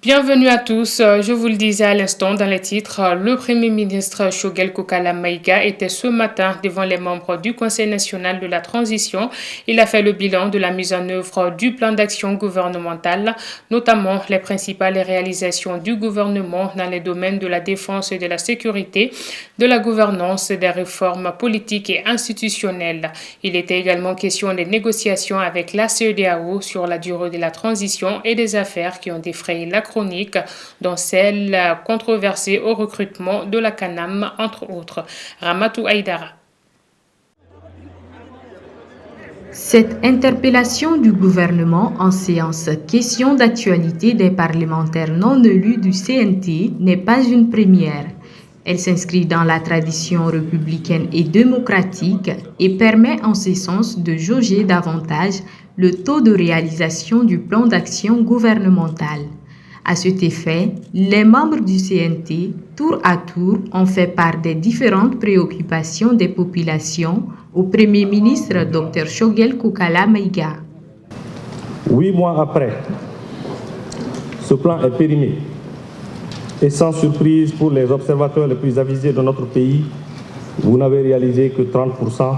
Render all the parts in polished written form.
Bienvenue à tous. Je vous le disais à l'instant dans les titres, le Premier ministre Choguel Kokala Maïga était ce matin devant les membres du Conseil national de la transition. Il a fait le bilan de la mise en œuvre du plan d'action gouvernemental, notamment les principales réalisations du gouvernement dans les domaines de la défense et de la sécurité, de la gouvernance, des réformes politiques et institutionnelles. Il était également question des négociations avec la CEDEAO sur la durée de la transition et des affaires qui ont défrayé la chronique, dont celle controversée au recrutement de la CANAM, entre autres. Ramatou Aïdara. Cette interpellation du gouvernement en séance question d'actualité des parlementaires non élus du CNT n'est pas une première. Elle s'inscrit dans la tradition républicaine et démocratique et permet en ce sens de jauger davantage le taux de réalisation du plan d'action gouvernemental. À cet effet, les membres du CNT, tour à tour, ont fait part des différentes préoccupations des populations au Premier ministre Dr Choguel Kokala Maïga. 8 mois après, ce plan est périmé. Et sans surprise pour les observateurs les plus avisés de notre pays, vous n'avez réalisé que 30%,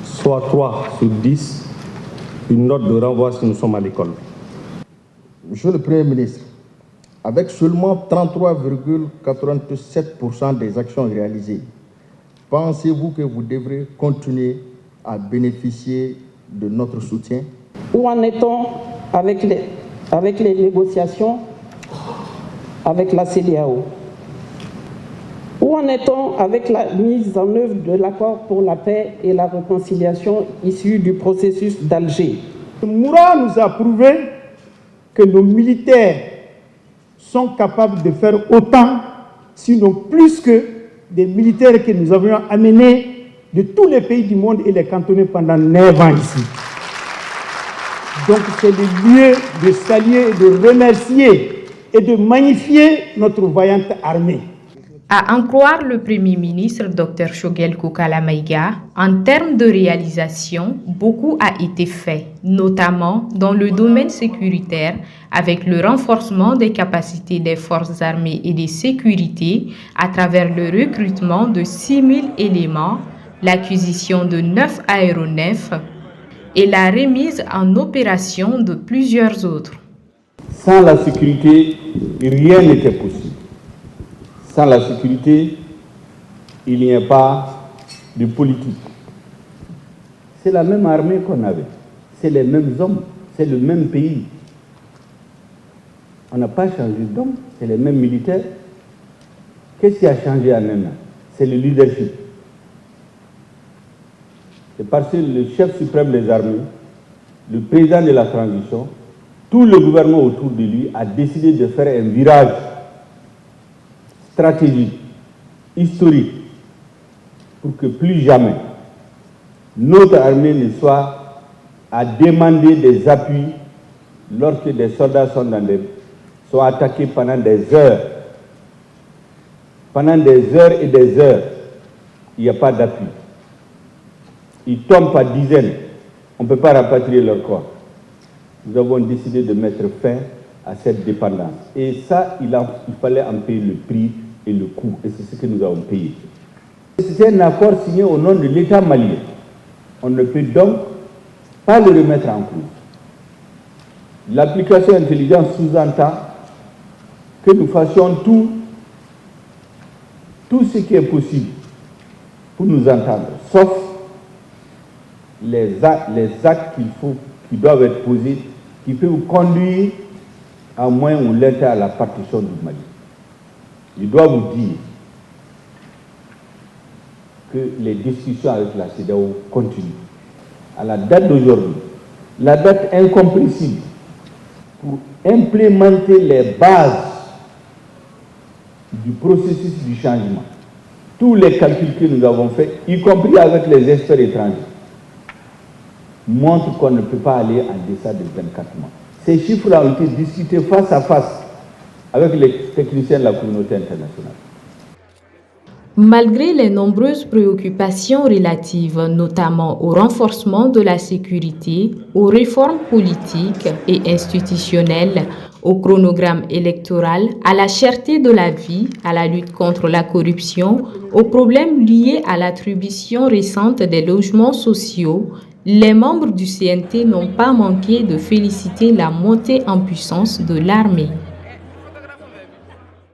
soit 3 sur 10, une note de renvoi si nous sommes à l'école. Monsieur le Premier ministre, avec seulement 33,87% des actions réalisées, pensez-vous que vous devrez continuer à bénéficier de notre soutien? Où en est-on avec les négociations avec la CEDEAO? Où en est-on avec la mise en œuvre de l'accord pour la paix et la réconciliation issu du processus d'Alger? Moura nous a prouvé que nos militaires sont capables de faire autant, sinon plus que des militaires que nous avions amenés de tous les pays du monde et les cantonnés pendant 9 ans ici. Donc c'est le lieu de saluer, de remercier et de magnifier notre vaillante armée. À en croire le Premier ministre Dr Choguel Kokala Maïga, en termes de réalisation, beaucoup a été fait, notamment dans le domaine sécuritaire, avec le renforcement des capacités des forces armées et de sécurité à travers le recrutement de 6 000 éléments, l'acquisition de 9 aéronefs et la remise en opération de plusieurs autres. Sans la sécurité, rien n'était possible. Sans la sécurité, il n'y a pas de politique. C'est la même armée qu'on avait, c'est les mêmes hommes, c'est le même pays. On n'a pas changé d'hommes, c'est les mêmes militaires. Qu'est-ce qui a changé en un an? C'est le leadership. C'est parce que le chef suprême des armées, le président de la transition, tout le gouvernement autour de lui a décidé de faire un virage stratégique, historique, pour que plus jamais notre armée ne soit à demander des appuis lorsque des soldats sont attaqués pendant des heures. Pendant des heures et des heures, il n'y a pas d'appui. Ils tombent par dizaines, on ne peut pas rapatrier leur corps. Nous avons décidé de mettre fin à cette dépendance. Et ça, il fallait en payer le prix et le coût. Et c'est ce que nous avons payé. C'est un accord signé au nom de l'État malien. On ne peut donc pas le remettre en cause. L'application intelligente sous-entend que nous fassions tout ce qui est possible pour nous entendre, sauf les actes qui doivent être posés, qui peuvent conduire à moins ou l'État à la partition du Mali. Je dois vous dire que les discussions avec la CEDEAO continuent. À la date d'aujourd'hui, la date incompressible pour implémenter les bases du processus du changement, tous les calculs que nous avons faits, y compris avec les experts étrangers, montrent qu'on ne peut pas aller en deçà de 24 mois. Ces chiffres-là ont été discutés face à face avec les techniciens de la communauté internationale. Malgré les nombreuses préoccupations relatives notamment au renforcement de la sécurité, aux réformes politiques et institutionnelles, Au chronogramme électoral, à la cherté de la vie, à la lutte contre la corruption, aux problèmes liés à l'attribution récente des logements sociaux, les membres du CNT n'ont pas manqué de féliciter la montée en puissance de l'armée.